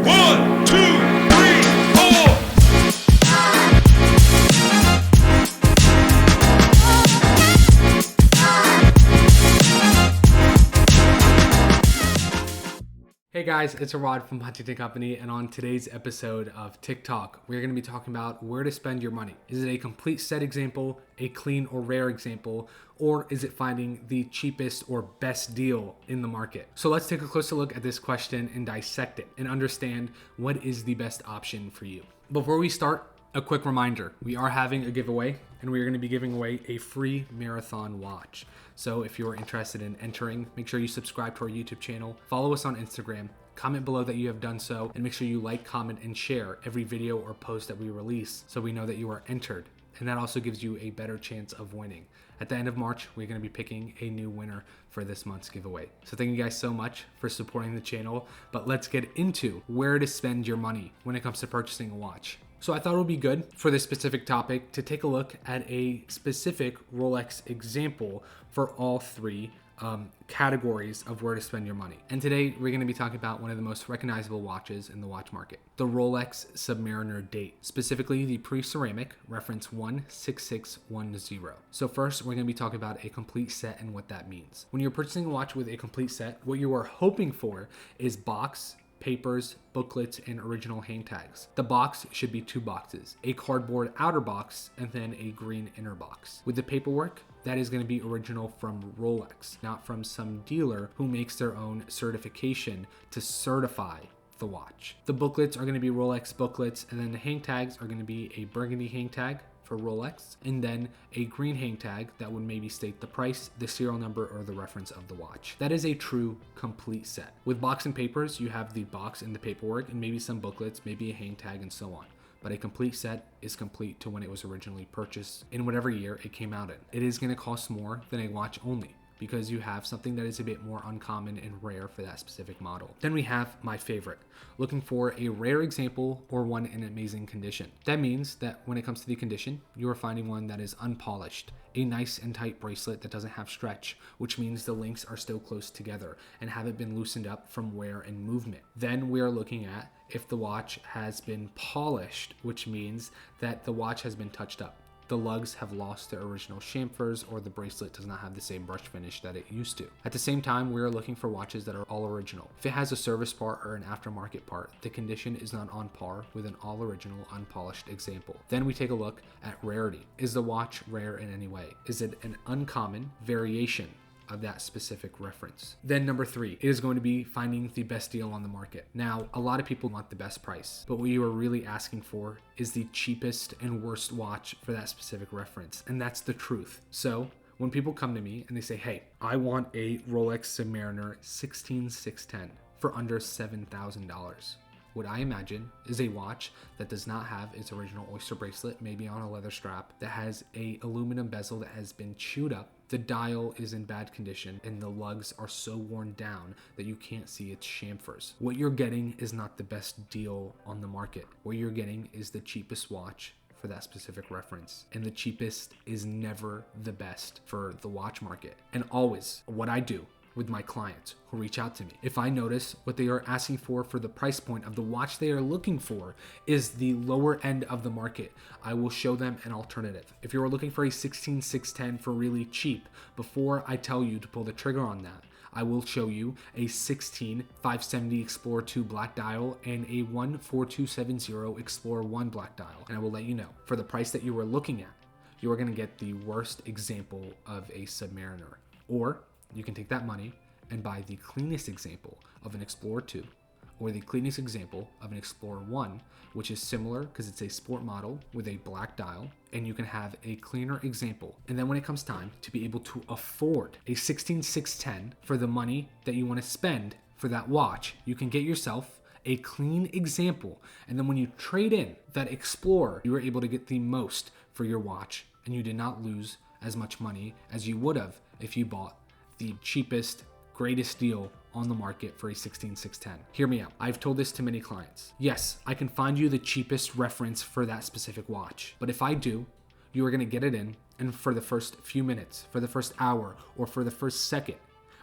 1, 2, 3, 4. Hey guys, it's Rod from Huntington Company, and on today's episode of TikTok, we're going to be talking about where to spend your money. Is it a complete set example, a clean or rare example, or is it finding the cheapest or best deal in the market? So let's take a closer look at this question and dissect it and understand what is the best option for you. Before we start, a quick reminder, we are having a giveaway and we are going to be giving away a free marathon watch. So if you're interested in entering, make sure you subscribe to our YouTube channel, follow us on Instagram, comment below that you have done so, and make sure you like, comment, and share every video or post that we release so we know that you are entered. And that also gives you a better chance of winning. At the end of March, we're going to be picking a new winner for this month's giveaway. So thank you guys so much for supporting the channel, but let's get into where to spend your money when it comes to purchasing a watch. So I thought it would be good for this specific topic to take a look at a specific Rolex example for all three categories of where to spend your money. And today we're going to be talking about one of the most recognizable watches in the watch market, the Rolex Submariner date, specifically the pre-ceramic reference 16610. So first we're going to be talking about a complete set and what that means. When you're purchasing a watch with a complete set, what you are hoping for is box, papers, booklets, and original hang tags. The box should be 2 boxes, a cardboard outer box and then a green inner box. With the paperwork, that is going to be original from Rolex, not from some dealer who makes their own certification to certify the watch. The booklets are going to be Rolex booklets, and then the hang tags are going to be a burgundy hang tag for Rolex, and then a green hang tag that would maybe state the price, the serial number, or the reference of the watch. That is a true complete set. With box and papers, you have the box and the paperwork, and maybe some booklets, maybe a hang tag, and so on. But a complete set is complete to when it was originally purchased in whatever year it came out in. It is going to cost more than a watch only, because you have something that is a bit more uncommon and rare for that specific model. Then we have my favorite, looking for a rare example or one in amazing condition. That means that when it comes to the condition, you are finding one that is unpolished, a nice and tight bracelet that doesn't have stretch, which means the links are still close together and haven't been loosened up from wear and movement. Then we are looking at if the watch has been polished, which means that the watch has been touched up. The lugs have lost their original chamfers, or the bracelet does not have the same brush finish that it used to. At the same time, we are looking for watches that are all original. If it has a service part or an aftermarket part, the condition is not on par with an all original unpolished example. Then we take a look at rarity. Is the watch rare in any way? Is it an uncommon variation of that specific reference? Then number 3 is going to be finding the best deal on the market. Now, a lot of people want the best price, but what you are really asking for is the cheapest and worst watch for that specific reference, and that's the truth. So when people come to me and they say, hey, I want a Rolex Submariner 16610 for under $7,000, what I imagine is a watch that does not have its original oyster bracelet, maybe on a leather strap, that has a aluminum bezel that has been chewed up, the dial is in bad condition, and the lugs are so worn down that you can't see its chamfers. What you're getting is not the best deal on the market. What you're getting is the cheapest watch for that specific reference. And the cheapest is never the best for the watch market. And always, what I do with my clients who reach out to me, if I notice what they are asking for the price point of the watch they are looking for is the lower end of the market, I will show them an alternative. If you're looking for a 16610 for really cheap, before I tell you to pull the trigger on that, I will show you a 16570 Explorer 2 black dial and a 14270 Explorer 1 black dial, and I will let you know, for the price that you were looking at, you are going to get the worst example of a Submariner. Or you can take that money and buy the cleanest example of an Explorer 2, or the cleanest example of an Explorer 1, which is similar because it's a sport model with a black dial, and you can have a cleaner example. And then when it comes time to be able to afford a 16610 for the money that you want to spend for that watch, you can get yourself a clean example. And then when you trade in that Explorer, you were able to get the most for your watch, and you did not lose as much money as you would have if you bought the cheapest, greatest deal on the market for a 16610. Hear me out. I've told this to many clients. Yes, I can find you the cheapest reference for that specific watch, but if I do, you are going to get it in, and for the first few minutes, for the first hour, or for the first second,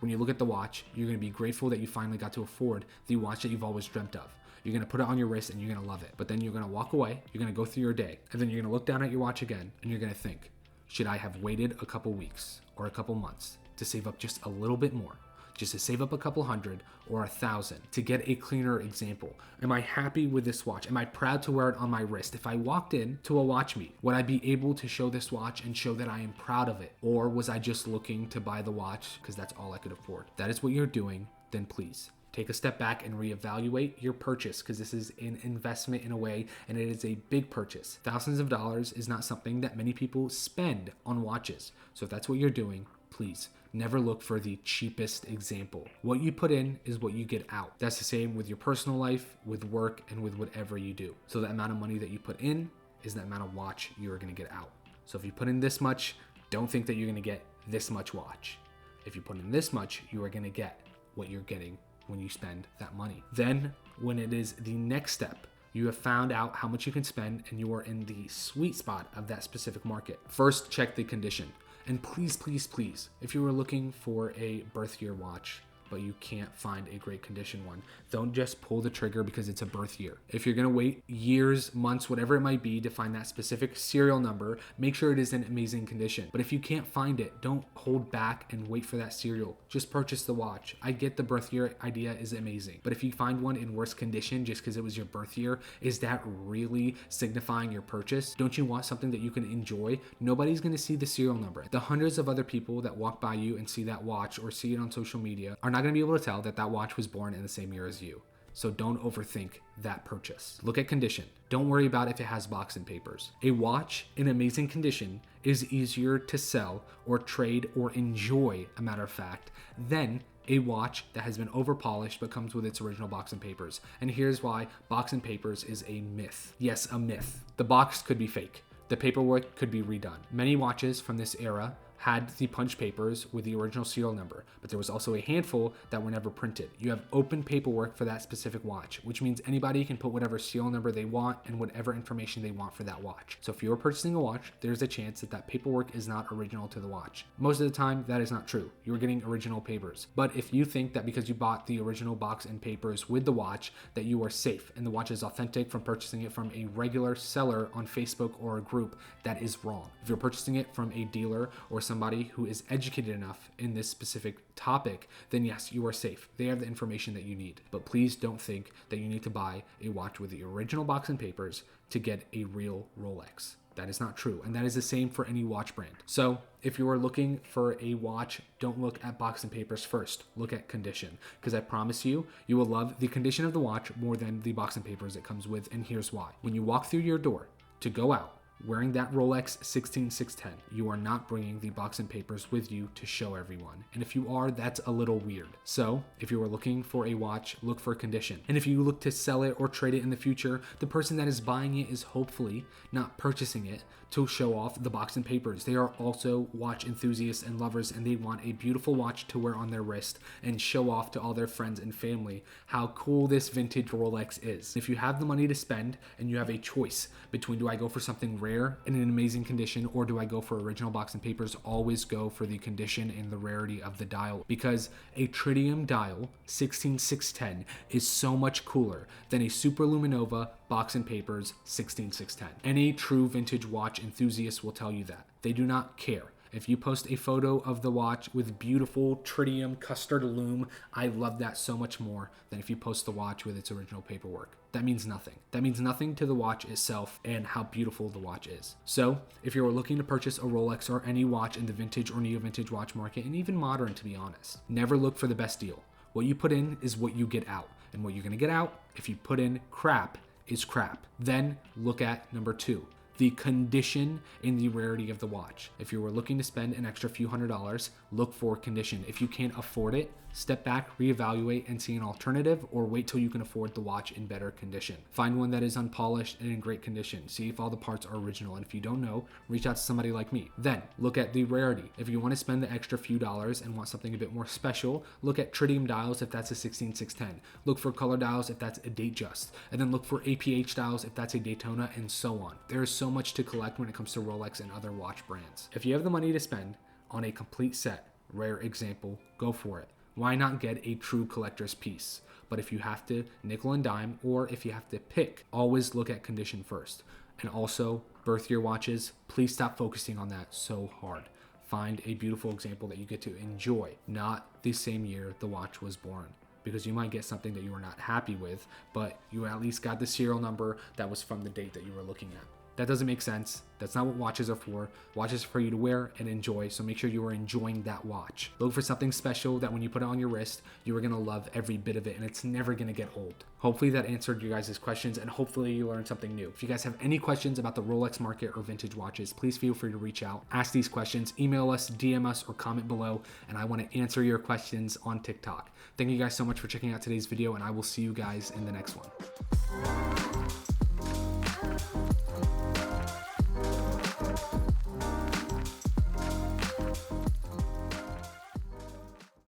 when you look at the watch, you're going to be grateful that you finally got to afford the watch that you've always dreamt of. You're going to put it on your wrist and you're going to love it. But then you're going to walk away, you're going to go through your day, and then you're going to look down at your watch again and you're going to think, should I have waited a couple weeks or a couple months to save up just a little bit more? Just to save up a couple hundred or 1,000 to get a cleaner example. Am I happy with this watch? Am I proud to wear it on my wrist? If I walked in to a watch meet, would I be able to show this watch and show that I am proud of it? Or was I just looking to buy the watch because that's all I could afford? If that is what you're doing, then please take a step back and reevaluate your purchase, because this is an investment in a way, and it is a big purchase. Thousands of dollars is not something that many people spend on watches. So if that's what you're doing, please never look for the cheapest example. What you put in is what you get out. That's the same with your personal life, with work, and with whatever you do. So the amount of money that you put in is the amount of watch you're going to get out. So if you put in this much, don't think that you're going to get this much watch. If you put in this much, you are going to get what you're getting when you spend that money. Then when it is the next step, you have found out how much you can spend and you are in the sweet spot of that specific market. First, check the condition. And please, please, please, if you are looking for a birth year watch, but you can't find a great condition one, don't just pull the trigger because it's a birth year. If you're gonna wait years, months, whatever it might be to find that specific serial number, make sure it is in amazing condition. But if you can't find it, don't hold back and wait for that serial. Just purchase the watch. I get the birth year idea is amazing, but if you find one in worse condition just because it was your birth year, is that really signifying your purchase? Don't you want something that you can enjoy? Nobody's gonna see the serial number. The hundreds of other people that walk by you and see that watch or see it on social media are not going to be able to tell that that watch was born in the same year as you. So don't overthink that purchase. Look at condition. Don't worry about if it has box and papers. A watch in amazing condition is easier to sell or trade or enjoy, a matter of fact, than a watch that has been over polished but comes with its original box and papers. And here's why box and papers is a myth. Yes, a myth. The box could be fake. The paperwork could be redone. Many watches from this era had the punch papers with the original serial number, but there was also a handful that were never printed. You have open paperwork for that specific watch, which means anybody can put whatever serial number they want and whatever information they want for that watch. So if you're purchasing a watch, there's a chance that that paperwork is not original to the watch. Most of the time, that is not true. You're getting original papers. But if you think that because you bought the original box and papers with the watch, that you are safe and the watch is authentic from purchasing it from a regular seller on Facebook or a group, that is wrong. If you're purchasing it from a dealer or somebody who is educated enough in this specific topic, then yes, you are safe. They have the information that you need. But please don't think that you need to buy a watch with the original box and papers to get a real Rolex. That is not true. And that is the same for any watch brand. So if you are looking for a watch, don't look at box and papers first. Look at condition. Because I promise you, you will love the condition of the watch more than the box and papers it comes with. And here's why. When you walk through your door to go out, wearing that Rolex 16610, you are not bringing the box and papers with you to show everyone. And if you are, that's a little weird. So if you are looking for a watch, look for condition. And if you look to sell it or trade it in the future, the person that is buying it is hopefully not purchasing it to show off the box and papers. They are also watch enthusiasts and lovers, and they want a beautiful watch to wear on their wrist and show off to all their friends and family how cool this vintage Rolex is. If you have the money to spend and you have a choice between, do I go for something rare in an amazing condition or do I go for original box and papers, always go for the condition and the rarity of the dial, because a tritium dial 16610 is so much cooler than a super luminova box and papers 16610. Any true vintage watch enthusiast will tell you that. They do not care. If you post a photo of the watch with beautiful tritium custard lume, I love that so much more than if you post the watch with its original paperwork. That means nothing. That means nothing to the watch itself and how beautiful the watch is. So if you're looking to purchase a Rolex or any watch in the vintage or neo-vintage watch market, and even modern to be honest, never look for the best deal. What you put in is what you get out. And what you're gonna get out, if you put in crap, is crap. Then look at number 2. The condition and the rarity of the watch. If you were looking to spend an extra few $100s, look for condition. If you can't afford it, step back, reevaluate, and see an alternative, or wait till you can afford the watch in better condition. Find one that is unpolished and in great condition. See if all the parts are original, and if you don't know, reach out to somebody like me. Then look at the rarity. If you want to spend the extra few dollars and want something a bit more special, look at tritium dials if that's a 16610. Look for color dials if that's a Datejust, and then look for APH dials if that's a Daytona, and so on. There is so much to collect when it comes to Rolex and other watch brands. If you have the money to spend on a complete set, rare example, go for it. why not get a true collector's piece? But if you have to nickel and dime, or if you have to pick, always look at condition first. And also, birth year watches, please stop focusing on that so hard. Find a beautiful example that you get to enjoy, not the same year the watch was born. Because you might get something that you were not happy with, but you at least got the serial number that was from the date that you were looking at. That doesn't make sense. That's not what watches are for. Watches are for you to wear and enjoy, so make sure you are enjoying that watch. Look for something special that when you put it on your wrist, you are gonna love every bit of it, and it's never gonna get old. Hopefully that answered you guys' questions, and hopefully you learned something new. If you guys have any questions about the Rolex market or vintage watches, please feel free to reach out. Ask these questions, email us, DM us, or comment below, and I wanna answer your questions on TikTok. Thank you guys so much for checking out today's video, and I will see you guys in the next one.